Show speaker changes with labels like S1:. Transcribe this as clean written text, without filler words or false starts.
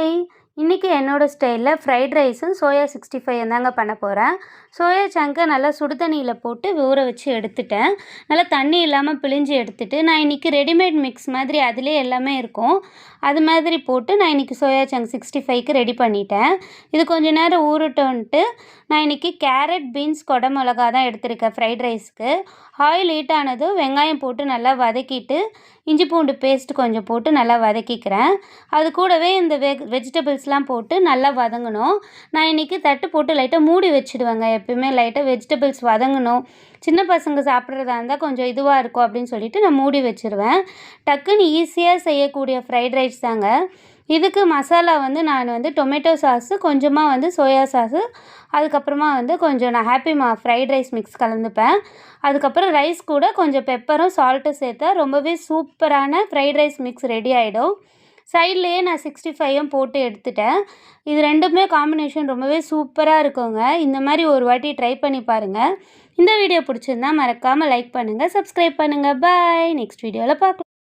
S1: Hi! இன்னைக்கு என்னோட ஸ்டைல்ல ஃப்ரைட் ரைஸும், சோயா 65 தாங்க பண்ண போறேன். சோயா சங்க்க நல்லா சுடு தண்ணீல போட்டு ஊற வச்சு எடுத்துட்டேன். நல்லா தண்ணி இல்லாம பிழிஞ்சு எடுத்துட்டு, நான் இன்னைக்கு ரெடிமேட் மிக்ஸ் மாதிரி அதிலேயே எல்லாமே இருக்கும். அது மாதிரி போட்டு நான் இன்னைக்கு சோயா சங்க் 65க்கு ரெடி பண்ணிட்டேன். இது கொஞ்ச நேரம் ஊறட்டும்ன்ட்டு, நான் இன்னைக்கு கேரட், பீன்ஸ், கொடை மிளகா தான் எடுத்திருக்கேன் ஃப்ரைட் ரைஸ்க்கு. ஆயில் ஹீட் ஆனதும் வெங்காயம் போட்டு நல்லா வதக்கிட்டு, இஞ்சி பூண்டு பேஸ்ட் கொஞ்சம் போட்டு நல்லா வதக்கிக்கிறேன். அது கூடவே இந்த வெஜிடபிள்ஸ்லாம் போட்டு நல்லா வதங்கணும். நான் இன்றைக்கி தட்டு போட்டு லைட்டாக மூடி வச்சுடுவேங்க. எப்பயுமே லைட்டாக வெஜிடபிள்ஸ் வதங்கணும். சின்ன பசங்க சாப்பிட்றதா இருந்தால் கொஞ்சம் இதுவாக இருக்கும் அப்படின்னு சொல்லிட்டு நான் மூடி வச்சுருவேன். டக்குன்னு ஈஸியாக செய்யக்கூடிய ஃப்ரைட் ரைஸ் தாங்க. இதுக்கு மசாலா நான் டொமேட்டோ சாஸு, கொஞ்சமாக சோயா சாஸு, அதுக்கப்புறமா கொஞ்சம் நான் ஃப்ரைட் ரைஸ் மிக்ஸ் கலந்துப்பேன். அதுக்கப்புறம் ரைஸ் கூட கொஞ்சம் பெப்பரும் சால்ட்டும் சேர்த்தா ரொம்பவே சூப்பரான ஃப்ரைட் ரைஸ் மிக்ஸ் ரெடி ஆகிடும். சைட்லேயே நான் 65ம் போட்டு எடுத்துட்டேன். இது ரெண்டுமே காம்பினேஷன் ரொம்பவே சூப்பராக இருக்குங்க. இந்த மாதிரி ஒரு வாட்டி ட்ரை பண்ணி பாருங்கள். இந்த வீடியோ பிடிச்சிருந்தா மறக்காமல் லைக் பண்ணுங்கள், சப்ஸ்கிரைப் பண்ணுங்கள். பாய். நெக்ஸ்ட் வீடியோவில் பார்க்கலாம்.